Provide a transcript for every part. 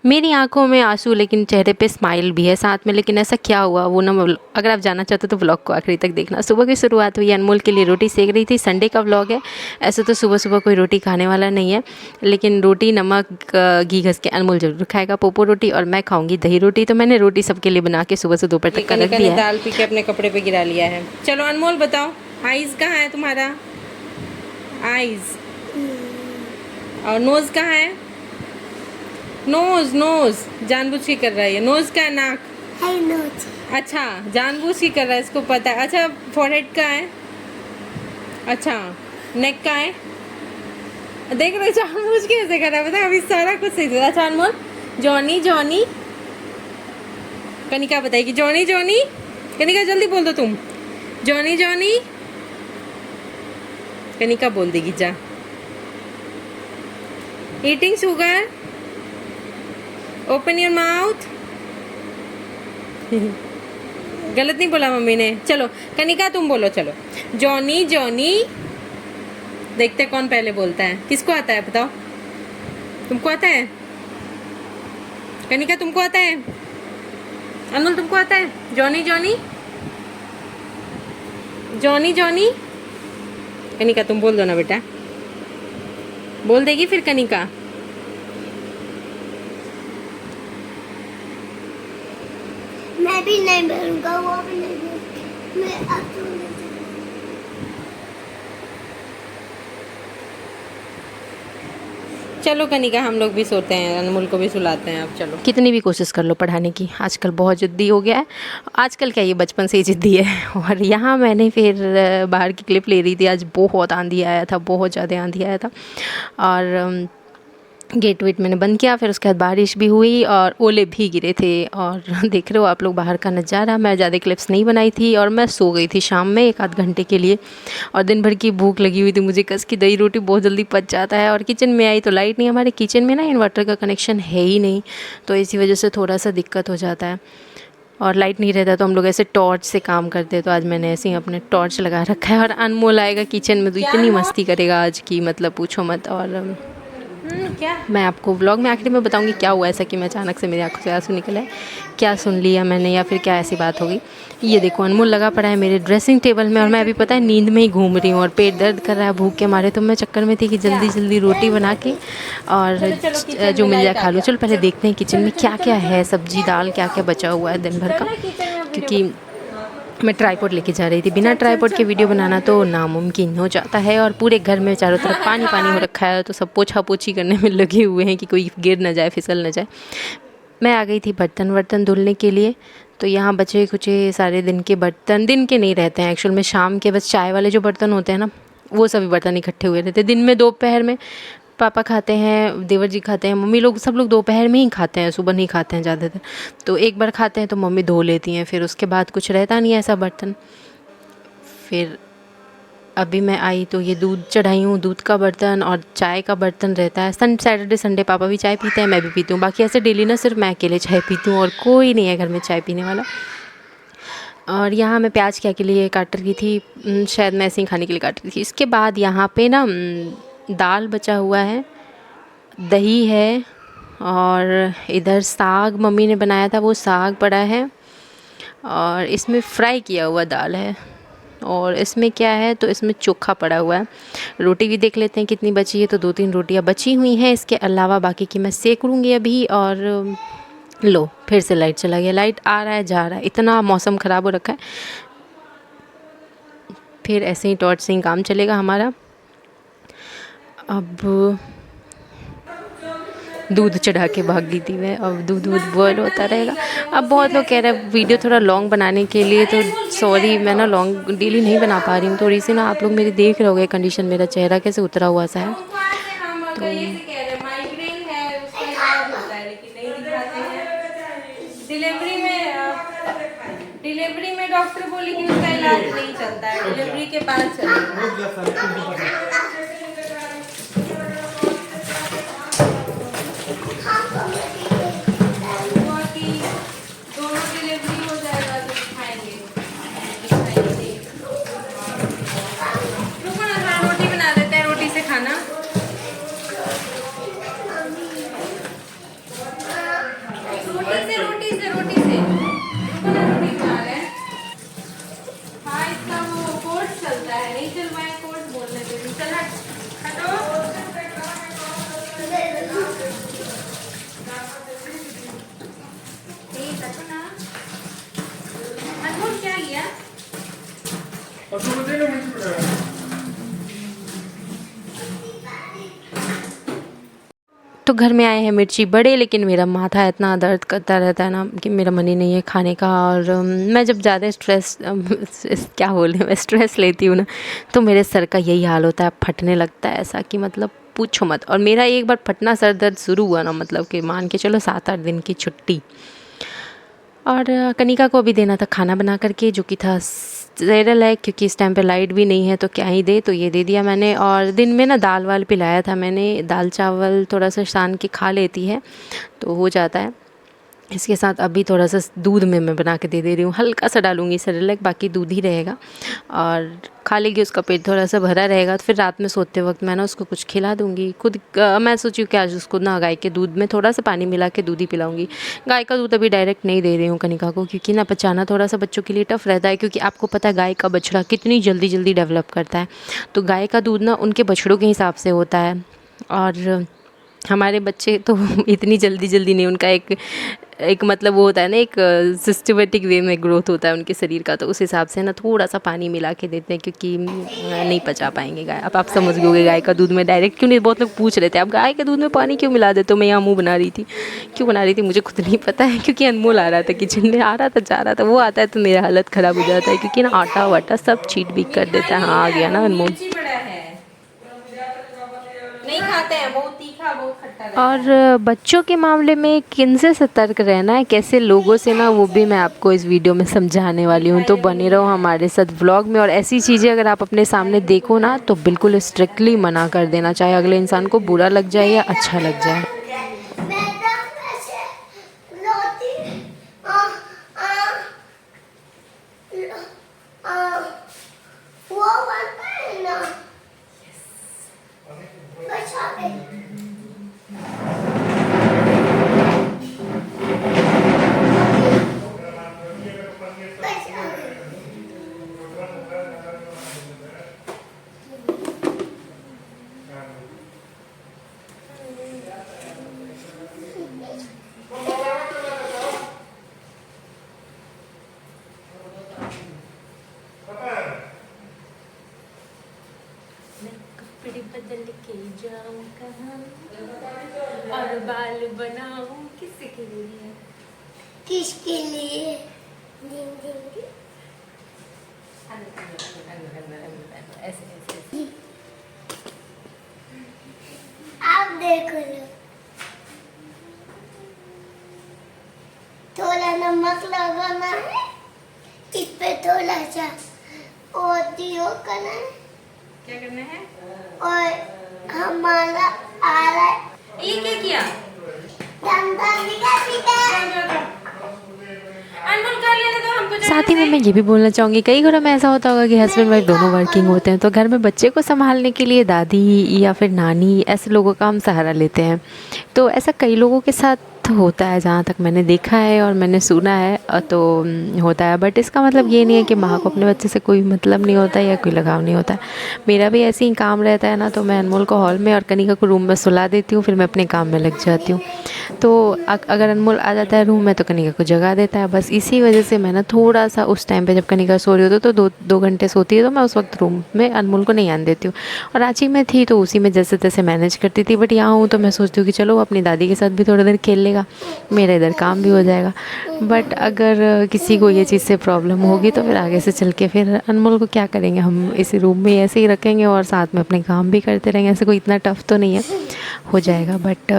मेरी आंखों में आंसू लेकिन चेहरे पे स्माइल भी है साथ में। लेकिन ऐसा क्या हुआ वो ना, अगर आप जानना चाहते हो तो व्लॉग को आखिरी तक देखना। सुबह की शुरुआत हुई, अनमोल के लिए रोटी सेक रही थी। संडे का व्लॉग है, ऐसे तो सुबह सुबह कोई रोटी खाने वाला नहीं है, लेकिन रोटी नमक घी घस के अनमोल जरूर खाएगा, पोपो रोटी, और मैं खाऊंगी दही रोटी। तो मैंने रोटी सबके लिए बना के सुबह से दोपहर तक का रख दिया है। दाल पी के अपने कपड़े पे गिरा लिया है। चलो अनमोल बताओ, आईज कहाँ है तुम्हारा? आईज और नोज कहाँ है? नोज नोज जानबूझ के कर रहा है ये। नोज का है? नाक है नोज। अच्छा, जानबूझ के कर रहा है, इसको पता है। अच्छा, फॉरहेड का है? अच्छा, नेक का है? देख रहे, जानबूझ के ऐसे कर रहा है, पता है अभी सारा कुछ सही था। अच्छा अनमोल, जॉनी जॉनी, कनिका बताएगी जॉनी जॉनी। कनिका जल्दी बोल दो तुम, जॉनी जॉनी। कनिका बोल देगी जा। Eating sugar, open your mouth. गलत नहीं बोला मम्मी ने। चलो कनिका तुम बोलो, चलो जॉनी जॉनी। देखते कौन पहले बोलता है। किसको आता है बताओ? तुमको आता है? कनिका तुमको आता है? अनमोल तुमको आता है? Johnny Johnny, Johnny Johnny. Kanika तुम बोल दो ना बेटा, बोल देगी फिर कनिका। मैं भी नहीं बोलूँगा, वो भी नहीं बोलूँगा। मैं अब तो चलो कनिका हम लोग भी सोते हैं, अनमोल को भी सुलाते हैं अब। चलो, कितनी भी कोशिश कर लो पढ़ाने की, आजकल बहुत जिद्दी हो गया है। आजकल क्या, ये बचपन से ही जिद्दी है। और यहाँ मैंने फिर बाहर की क्लिप ले रही थी। आज बहुत आंधी आया था, बहुत ज़्यादा आंधी आया था, और गेट वेट मैंने बंद किया। फिर उसके बाद बारिश भी हुई और ओले भी गिरे थे। और देख रहे हो आप लोग बाहर का नज़ारा। मैं ज़्यादा क्लिप्स नहीं बनाई थी और मैं सो गई थी शाम में 1 आध घंटे के लिए। और दिन भर की भूख लगी हुई थी मुझे कस की। दही रोटी बहुत जल्दी पच जाता है। और किचन में आई तो लाइट नहीं, हमारे किचन में ना इन्वर्टर का कनेक्शन है ही नहीं, तो इसी वजह से थोड़ा सा दिक्कत हो जाता है। और लाइट नहीं रहता तो हम लोग ऐसे टॉर्च से काम करते हैं। तो आज मैंने ऐसे ही अपने टॉर्च लगा रखा है। और अनमोल आएगा किचन में तो इतनी मस्ती करेगा आज की, मतलब पूछो मत। और क्या मैं आपको व्लॉग में आखिर में बताऊंगी क्या हुआ ऐसा कि मैं अचानक से मेरी आंखों से आंसू निकल आए। क्या सुन लिया मैंने या फिर क्या ऐसी बात होगी। ये देखो अनमोल लगा पड़ा है मेरे ड्रेसिंग टेबल में, और मैं अभी पता है नींद में ही घूम रही हूँ और पेट दर्द कर रहा है भूख के मारे। तो मैं चक्कर में थी कि जल्दी जल्दी रोटी बना के और जो मिल जाए खा लो। चलो पहले देखते हैं किचन में क्या क्या है, सब्जी दाल क्या क्या बचा हुआ है दिन भर का, क्योंकि मैं ट्राईपॉड लेके जा रही थी। बिना ट्राईपॉड के वीडियो बनाना तो नामुमकिन हो जाता है। और पूरे घर में चारों तरफ पानी पानी हो रखा है, तो सब पोछा पोछी करने में लगे हुए हैं कि कोई गिर ना जाए, फिसल ना जाए। मैं आ गई थी बर्तन वर्तन धुलने के लिए। तो यहाँ बचे कुचे सारे दिन के बर्तन, दिन के नहीं रहते हैं एक्चुअल में, शाम के बस चाय वाले जो बर्तन होते हैं ना, वो सभी बर्तन इकट्ठे हुए रहते हैं। दिन में दोपहर में पापा खाते हैं, देवर जी खाते हैं, मम्मी लोग, सब लोग दोपहर में ही खाते हैं, सुबह नहीं खाते हैं ज़्यादातर। तो एक बार खाते हैं तो मम्मी धो लेती हैं, फिर उसके बाद कुछ रहता नहीं है ऐसा बर्तन। फिर अभी मैं आई तो ये दूध चढ़ाई हूँ, दूध का बर्तन और चाय का बर्तन रहता है। सैटरडे संडे पापा भी चाय पीते हैं, मैं भी पीती हूँ। बाकी ऐसे डेली ना सिर्फ मैं अकेले चाय पीती हूँ और कोई नहीं है घर में चाय पीने वाला। और यहाँ मैं प्याज क्या के लिए काट रही थी, शायद मैं ऐसे ही खाने के लिए काट रही थी। इसके बाद यहाँ पे ना दाल बचा हुआ है, दही है, और इधर साग मम्मी ने बनाया था, वो साग पड़ा है, और इसमें फ्राई किया हुआ दाल है। और इसमें क्या है, तो इसमें चोखा पड़ा हुआ है। रोटी भी देख लेते हैं कितनी बची है, तो 2-3 रोटियां बची हुई हैं। इसके अलावा बाकी की मैं सेक लूँगी अभी। और लो फिर से लाइट चला गया। लाइट आ रहा है जा रहा है, इतना मौसम ख़राब हो रखा है। फिर ऐसे ही टॉर्च से ही काम चलेगा हमारा। अब दूध चढ़ा के भाग गई थी मैं, अब दूध बॉयल होता रहेगा। अब बहुत लोग कह रहे हैं वीडियो थोड़ा लॉन्ग बनाने के लिए, तो सॉरी मैं ना लॉन्ग डेली नहीं बना पा रही हूँ। थोड़ी सी ना आप लोग मेरी देख रहे होगे कंडीशन, मेरा चेहरा कैसे उतरा हुआ सा है। तो डिलीवरी में डॉक्टर बोली कि उसका इलाज नहीं चलता है, डिलीवरी के बाद चलेगा। रोटी से रुको ना, रोटी बना रहे हैं। हाँ इसका वो कोर्स चलता है, नहीं चल मैं कोर्स बोलने दे रही। चल हटो। ठीक है ना, अनमोल क्या किया? तो घर में आए हैं मिर्ची बड़े, लेकिन मेरा माथा इतना दर्द करता रहता है ना कि मेरा मन ही नहीं है खाने का। और मैं जब ज़्यादा क्या बोले, मैं स्ट्रेस लेती हूँ ना, तो मेरे सर का यही हाल होता है, फटने लगता है ऐसा कि मतलब पूछो मत। और मेरा एक बार फटना सर दर्द शुरू हुआ ना, मतलब कि मान के चलो 7-8 दिन की छुट्टी। और कनिका को अभी देना था खाना बना करके, जो कि था सेरेल है, क्योंकि इस टाइम पे लाइट भी नहीं है तो क्या ही दे, तो ये दे दिया मैंने। और दिन में ना दाल वाल पिलाया था मैंने, दाल चावल थोड़ा सा शान के खा लेती है तो हो जाता है। इसके साथ अभी थोड़ा सा दूध में मैं बना के दे रही हूँ, हल्का सा डालूँगी सेरेलैक, बाकी दूध ही रहेगा और खा लेगी, उसका पेट थोड़ा सा भरा रहेगा। तो फिर रात में सोते वक्त मैं ना उसको कुछ खिला दूँगी। खुद मैं सोची कि आज उसको ना गाय के दूध में थोड़ा सा पानी मिला के दूध ही पिलाऊँगी। गाय का दूध अभी डायरेक्ट नहीं दे रही हूँ कनिका को, क्योंकि ना पचाना थोड़ा सा बच्चों के लिए टफ़ रहता है, क्योंकि आपको पता है गाय का बछड़ा कितनी जल्दी जल्दी डेवलप करता है। तो गाय का दूध ना उनके बछड़ों के हिसाब से होता है, और हमारे बच्चे तो इतनी जल्दी जल्दी नहीं, उनका एक मतलब वो होता है ना, एक सिस्टमेटिक वे में ग्रोथ होता है उनके शरीर का, तो उस हिसाब से ना थोड़ा सा पानी मिला के देते हैं, क्योंकि नहीं पचा पाएंगे गाय। अब आप समझ गए गाय का दूध में डायरेक्ट क्यों नहीं, बहुत लोग पूछ रहे थे आप गाय के दूध में पानी क्यों मिला देते हो। मैं यहाँ मुँह बना रही थी, क्यों बना रही थी मुझे खुद नहीं पता है, क्योंकि अनमोल आ रहा था किचन में, आ रहा था जा रहा था, वो आता है तो मेरा हालत ख़राब हो जाता है, क्योंकि ना आटा वाटा सब छीट बीट कर देता है। हाँ आ गया ना अनमोल, नहीं खाते हैं, बहुत तीखा बहुत खट्टा। और बच्चों के मामले में किनसे सतर्क रहना है, कैसे लोगों से ना, वो भी मैं आपको इस वीडियो में समझाने वाली हूँ। तो बने रहो हमारे साथ व्लॉग में। और ऐसी चीज़ें अगर आप अपने सामने देखो ना, तो बिल्कुल स्ट्रिक्टली मना कर देना, चाहे अगले इंसान को बुरा लग जाए या अच्छा लग जाए। कपड़े बदल के जाऊं कहाँ और बाल बनाऊं किसके लिए, किसके लिए? ऐसे आप देख लो, थोड़ा नमक लगाना है इस पे, थोड़ा सा और दियो करना है। क्या करना है? और हमारा आ रहा है, ये क्या किया? साथ ही में मैं ये भी बोलना चाहूँगी, कई घरों में ऐसा होता होगा कि हस्बैंड वाइफ दोनों वर्किंग होते हैं, तो घर में बच्चे को संभालने के लिए दादी या फिर नानी ऐसे लोगों का हम सहारा लेते हैं। तो ऐसा कई लोगों के साथ होता है, जहाँ तक मैंने देखा है और मैंने सुना है, तो होता है। बट इसका मतलब ये नहीं है कि माँ को अपने बच्चे से कोई मतलब नहीं होता या कोई लगाव नहीं होता। मेरा भी ऐसे ही काम रहता है ना, तो मैं अनमोल को हॉल में और कनिका को रूम में सुला देती हूँ, फिर मैं अपने काम में लग जाती हूँ। तो अगर अनमोल आ जाता है रूम में तो कनिका को जगा देता है। बस इसी वजह से मैं ना थोड़ा सा उस टाइम पे जब कनिका सो रही होती है तो दो घंटे सोती है, तो मैं उस वक्त रूम में अनमोल को नहीं आने देती हूँ। और रांची में थी तो उसी में जैसे तैसे मैनेज करती थी, बट यहाँ हूँ तो मैं सोचती हूँ कि चलो अपनी दादी के साथ भी थोड़ा देर खेल लेगा, मेरा इधर काम भी हो जाएगा। बट अगर किसी को ये चीज़ से प्रॉब्लम होगी तो फिर आगे से चल के फिर अनमोल को क्या करेंगे, हम इसी रूम में ऐसे ही रखेंगे और साथ में अपने काम भी करते रहेंगे। ऐसे कोई इतना टफ़ तो नहीं है, हो जाएगा। बट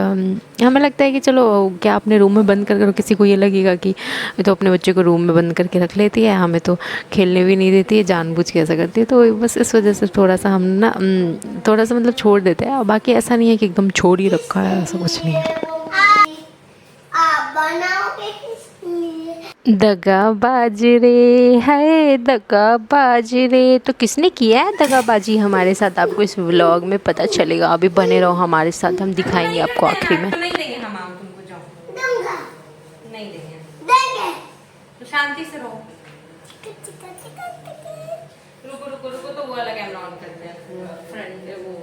हमें लगता है कि चलो क्या अपने रूम में बंद कर किसी को ये लगेगा कि तो अपने बच्चे को रूम में बंद करके रख लेती है, हमें तो खेलने भी नहीं देती है, जानबूझ के ऐसा करती है। तो बस इस वजह से थोड़ा सा हम ना थोड़ा सा मतलब छोड़ देते हैं। बाकी ऐसा नहीं है कि एकदम छोड़ ही रखा है, ऐसा कुछ नहीं है। आप बनाओगे किस लिए? दगाबाज रे है दगाबाज रे, तो किसने किया है दगाबाजी हमारे साथ, आपको इस व्लॉग में पता चलेगा। अभी बने रहो हमारे साथ, हम दिखाएंगे आपको आखिरी में। नहीं देंगे हम तुमको, जाओ। दूंगा। नहीं देंगे। देंगे। तो शांति से रहो। चिका चिका चिका। रुको रुको रुको, तो वो वाला कैमरा ऑन करते हैं, फ्रंट वो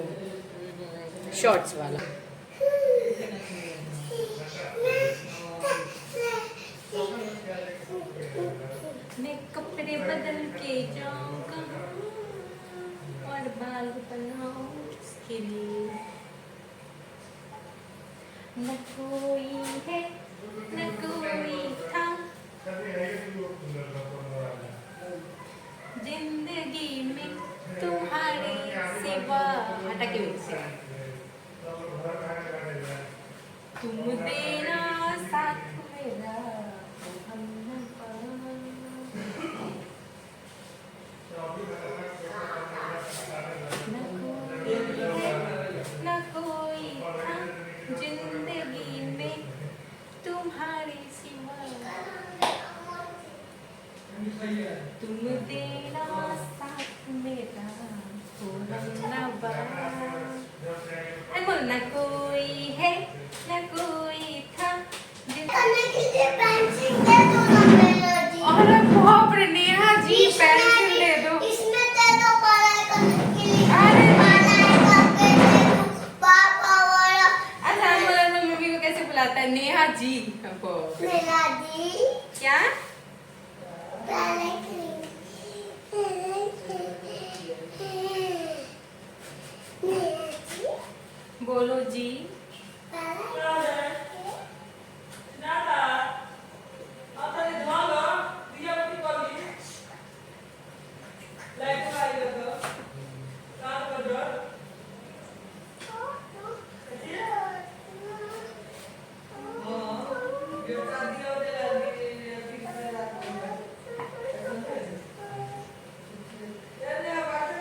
शॉर्ट्स वाला। मैं कपड़े बदल के जाऊंगा और बाल बनाऊं उसके लिए। न कोई है न कोई था जिंदगी में तुम्हारे सिवा। हटा के से तुम देना साथ मेरा तो हम न पाना। न कोई था जिंदगी में तुम्हारे सिवा, तुम देना साथ मेरा तो हम न पाना। अनमोल न कोई है न कोई था करने के लिए पेंसिल दे दो ना मेलोडी। अरे बाप रे नेहा जी, पेंसिल दे दो। इसमें दे दो पढ़ाई करने के लिए। अरे पढ़ाई करके दे दो पापा वाला। अच्छा अनमोल अनमोल मम्मी को कैसे बुलाता है? नेहा जी हमको। मेरा दी क्या? पढ़ाई के लिए। मेरा दी बोलो जी।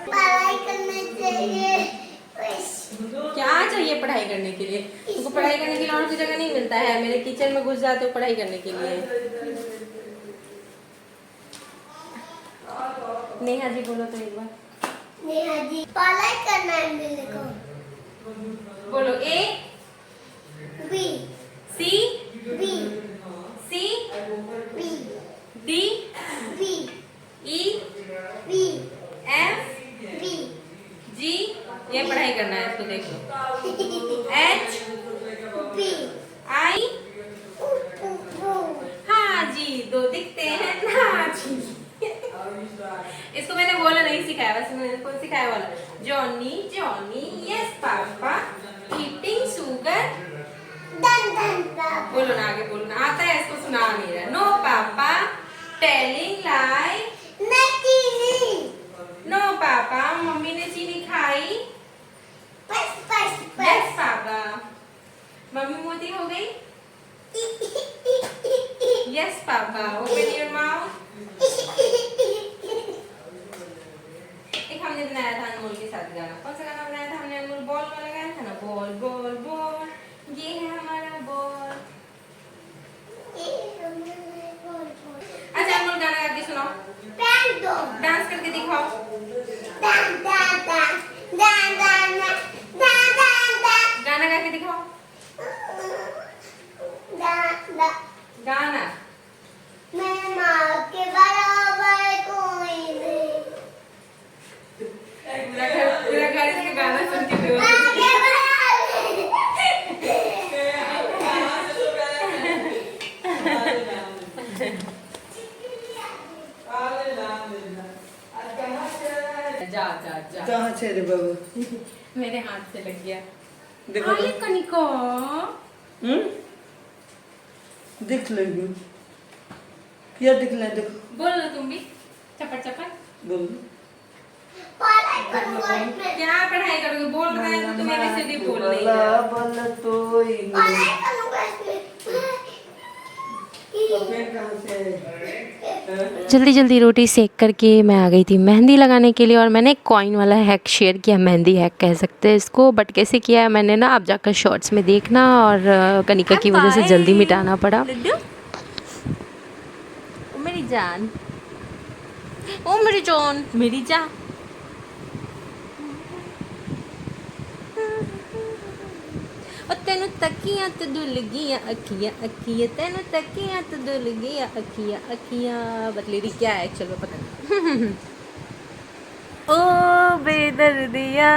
पढ़ाई करने चाहिए। क्या चाहिए पढ़ाई करने के लिए? तुमको पढ़ाई करने के लिए और कोई जगह नहीं मिलता है? मेरे किचन में घुस जाते हो पढ़ाई करने के लिए। नेहा जी बोलो तो एक बार। नेहा जी पढ़ाई करना है मेरे को। बोलो A B C B C B D B E B F B G, ये पढ़ाई करना है इसको देख लो। एच बी आई, हाँ जी, दो दिखते हैं ना जी। इसको मैंने बोला नहीं सिखाया, बस मैंने को सिखाया वाला। Johnny Johnny yes papa eating sugar. दन दन पापा। बोलो ना, आगे बोलो ना, आता है इसको, सुना नहीं रहा। नो पापा टेलिंग लाई। नहीं नो पापा मम्मी ने चीनी खाई। बस बस यस बस। पापा मम्मी मोटी हो गई। Yes papa open your mouth. एक हमने बनाया था अनमोल के साथ गाना। कौन सा गाना बनाया था हमने? अनमोल बॉल वाला गाया था ना, बॉल बॉल बॉल ये है हमारा बॉल। अच्छा अनमोल गाना गा के सुनाओ, पैन दो। डांस करके दिखाओ। दन दन दन दन दन दन दन दन। गाना गा के दिखाओ। गाना मैं माँ के बराबर कोई नहीं। पूरा घर इसके गाना सुन के बेहोश माँ हो के गया। जा जा जा कहाँ से रे बाबू? मेरे हाथ से लग गया। देखो आले कनिको देख लेंगे क्या देख ले? देखो बोल लो तुम भी, चपट चपट बोल। पढ़ाई करूँगा इसमें। क्या पढ़ाई करोगे? बोल रहा है तो तुम्हें ABCD बोल नहीं बला रहा। बला तो ही नहीं। पढ़ाई करूँगा इसमें। तो फिर कहाँ से? जल्दी जल्दी रोटी सेक करके मैं आ गई थी मेहंदी लगाने के लिए। और मैंने एक कॉइन वाला हैक शेयर किया, मेहंदी हैक कह सकते हैं इसको, बट कैसे किया है मैंने ना, आप जाकर शॉर्ट्स में देखना। और कनिका की वजह से जल्दी मिटाना पड़ा। ओ मेरी जान, ओ मेरी जान, मेरी जान। ओ तेनू तकियां तो दुल गईयां अखियां अखियां, तेनू तकियां तो दुल गईयां अखियां अखियां। बतली रही क्या है एक्चुअल में पता नहीं। ओ बेदर्दिया,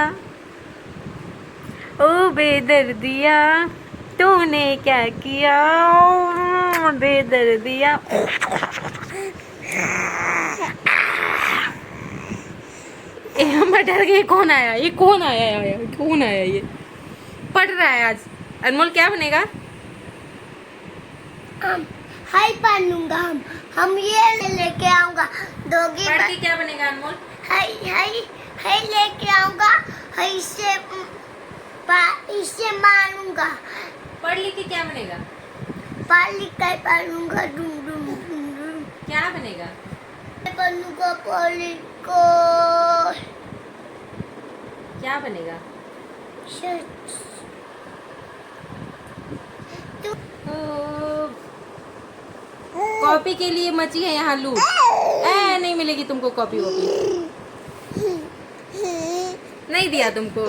ओ बेदर्दिया, तूने क्या किया ओ बेदर्दिया। मैं डर गई, कौन आया ये, कौन आया यार, कौन आया ये। पढ़ रहा है आज। अनमोल क्या बनेगा? हाय पढ़ूंगा हम ये लेके आऊंगा दोगी। पढ़ के क्या बनेगा अनमोल? हाय हाय हाय लेके आऊंगा, हाय इससे मारूंगा। पढ़ लिख के क्या बनेगा? पढ़ लिख कर पढ़ूंगा, डूम डूम डूम डूम। क्या बनेगा? बनूंगा पुलिस को। क्या बनेगा? कॉपी के लिए मची है यहाँ लूट। नहीं मिलेगी तुमको कॉपी वॉपी, नहीं दिया तुमको।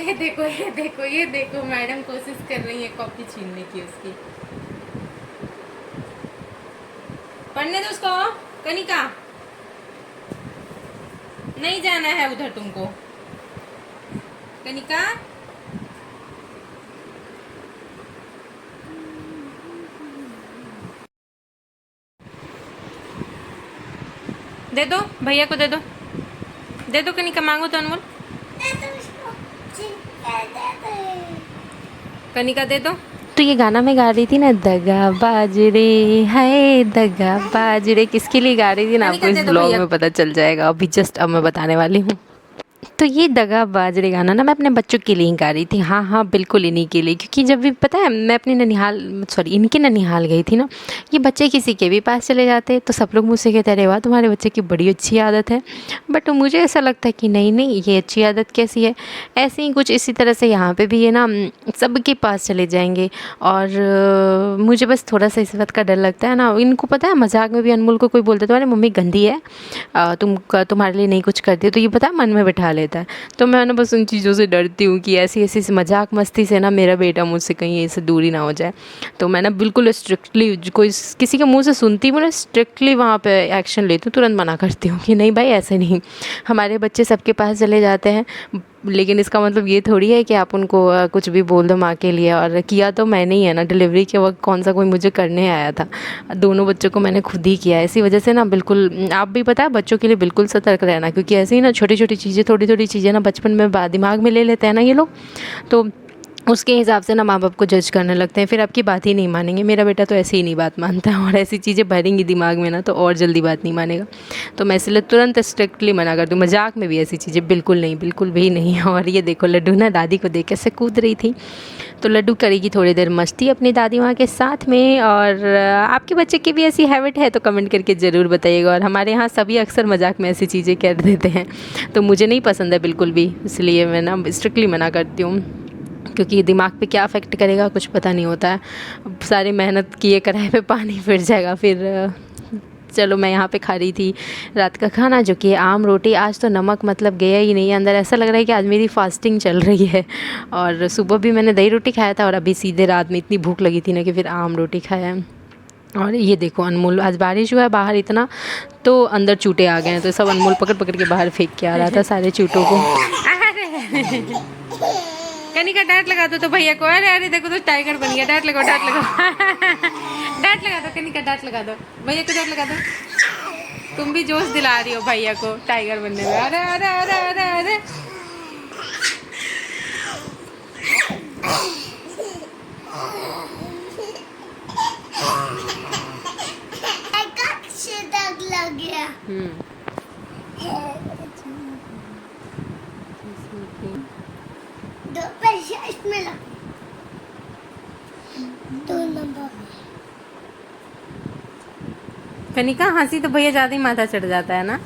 ये देखो ये देखो ये देखो, मैडम कोशिश कर रही है कॉपी छीनने की उसकी। पढ़ने दो उसको। कनिका नहीं जाना है उधर तुमको। कनिका दे दो, भैया को दे दो, दे दो कनिका, मांगो तो अनमोल। कनिका दे दो। तो ये गाना मैं गा रही थी ना, दगा बाजरे है दगा बाजरे, किसके लिए गा रही थी ना आपको इस ब्लॉग में पता चल जाएगा। अभी जस्ट अब मैं बताने वाली हूँ। तो ये दगा बाजरे गाना ना मैं अपने बच्चों के लिए ही गा रही थी। हाँ हाँ बिल्कुल इन्हीं के लिए, क्योंकि जब भी पता है मैं अपनी ननिहाल सॉरी इनके ननिहाल गई थी ना, ये बच्चे किसी के भी पास चले जाते तो सब लोग मुझसे कहते अरे वाह तुम्हारे बच्चे की बड़ी अच्छी आदत है। बट मुझे ऐसा लगता है कि नहीं नहीं, ये अच्छी आदत कैसी है। ऐसे ही कुछ इसी तरह से यहाँ पर भी ये ना सबके पास चले जाएंगे। और मुझे बस थोड़ा सा इस बात का डर लगता है ना, इनको पता है मजाक में भी अनमोल को कोई बोलता तुम्हारी मम्मी गंदी है, तुम्हारे लिए नहीं कुछ करती, तो ये पता है मन में बैठा लेता है। तो मैं ना बस उन चीज़ों से डरती हूँ कि ऐसी ऐसी मजाक मस्ती से ना मेरा बेटा मुझसे कहीं ऐसे दूरी ना हो जाए। तो मैं ना बिल्कुल स्ट्रिक्टली कोई किसी के मुंह से सुनती हूँ ना, स्ट्रिक्टली वहाँ पे एक्शन लेती हूँ, तुरंत मना करती हूँ कि नहीं भाई ऐसे नहीं। हमारे बच्चे सबके पास चले जाते हैं, लेकिन इसका मतलब ये थोड़ी है कि आप उनको कुछ भी बोल दो माँ के लिए। और किया तो मैंने ही है ना, डिलीवरी के वक्त कौन सा कोई मुझे करने आया था, दोनों बच्चों को मैंने खुद ही किया है। इसी वजह से ना बिल्कुल आप भी पता है बच्चों के लिए बिल्कुल सतर्क रहना, क्योंकि ऐसे ही ना छोटी छोटी चीज़ें थोड़ी थोड़ी चीज़ें ना बचपन में दिमाग में ले लेते हैं ना ये लोग, तो उसके हिसाब से ना माँ बाप को जज करने लगते हैं, फिर आपकी बात ही नहीं मानेंगे। मेरा बेटा तो ऐसे ही नहीं बात मानता है, और ऐसी चीज़ें भरेंगी दिमाग में ना तो और जल्दी बात नहीं मानेगा। तो मैं इसलिए तुरंत स्ट्रिक्टली मना कर दूँ, मजाक में भी ऐसी चीज़ें बिल्कुल नहीं, बिल्कुल भी नहीं। और ये देखो लड्डू ना दादी को देख कैसे कूद रही थी। तो लड्डू करेगी थोड़ी देर मस्ती अपनी दादी माँ के साथ में। और आपके बच्चे की भी ऐसी हैबिट है तो कमेंट करके ज़रूर बताइएगा। और हमारे यहाँ सभी अक्सर मजाक में ऐसी चीज़ें कर देते हैं, तो मुझे नहीं पसंद है बिल्कुल भी, इसलिए मैं ना स्ट्रिक्टली मना करती हूँ, क्योंकि दिमाग पे क्या अफेक्ट करेगा कुछ पता नहीं होता है। सारी मेहनत किए कराए पे पानी फिर जाएगा फिर। चलो मैं यहाँ पे खा रही थी रात का खाना, जो कि आम रोटी। आज तो नमक मतलब गया ही नहीं अंदर, ऐसा लग रहा है कि आज मेरी फास्टिंग चल रही है। और सुबह भी मैंने दही रोटी खाया था, और अभी सीधे रात में इतनी भूख लगी थी ना कि फिर आम रोटी खाया है। और ये देखो अनमोल, आज बारिश हुआ है बाहर इतना, तो अंदर चूटे आ गए हैं, तो सब अनमोल पकड़ पकड़ के बाहर फेंक के आ रहा था सारे चूटों को। कनिका डांट लगा दो तो भैया को। अरे अरे देखो तो टाइगर बन गया, डांट लगाओ डांट लगाओ। डांट लगा दो कनिका, डांट लगा दो भैया को, डांट लगा दो। तुम भी जोश दिला रही हो भैया को टाइगर बनने में। अरे अरे अरे अरे अरे लग गया। दो पैसे इसमें लग, 2 नंबर। कनिका हंसी तो भैया ज़्यादा ही माथा चढ़ जाता है ना।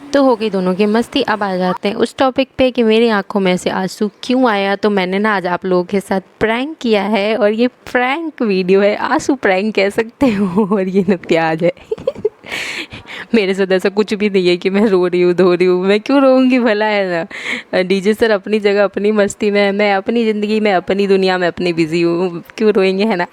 तो हो गई दोनों की मस्ती। अब आ जाते हैं उस टॉपिक पे कि मेरी आंखों में से आंसू क्यों आया। तो मैंने ना आज आप लोगों के साथ प्रैंक किया है, और ये प्रैंक वीडियो है, आंसू प्रैंक कह सकते हो। और ये ना प्याज है। मेरे साथ ऐसा कुछ भी नहीं है कि मैं रो रही हूँ धो रही हूँ, मैं क्यों रोऊंगी भला, है ना। डीजे सर अपनी जगह अपनी मस्ती में, मैं अपनी ज़िंदगी में अपनी दुनिया में अपनी बिज़ी हूँ, क्यों रोएंगे, है ना।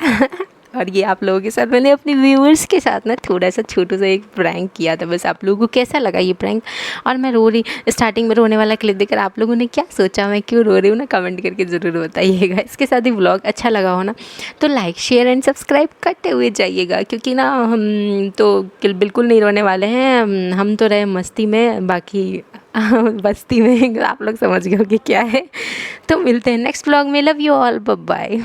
और ये आप लोगों के साथ मैंने अपने व्यूअर्स के साथ ना थोड़ा सा छोटू सा एक प्रैंक किया था। बस आप लोगों को कैसा लगा ये प्रैंक। और मैं रो रही, स्टार्टिंग में रोने वाला क्लिप देखकर आप लोगों ने क्या सोचा, मैं क्यों रो रही हूँ ना, कमेंट करके ज़रूर बताइएगा। इसके साथ ही व्लॉग अच्छा लगा हो ना तो लाइक शेयर एंड सब्सक्राइब करते हुए जाइएगा, क्योंकि ना हम तो बिल्कुल नहीं रोने वाले हैं। हम तो रहे मस्ती में, बाकी बस्ती में आप लोग समझ गए हो कि क्या है। तो मिलते हैं नेक्स्ट व्लॉग में। Love you all, bye bye.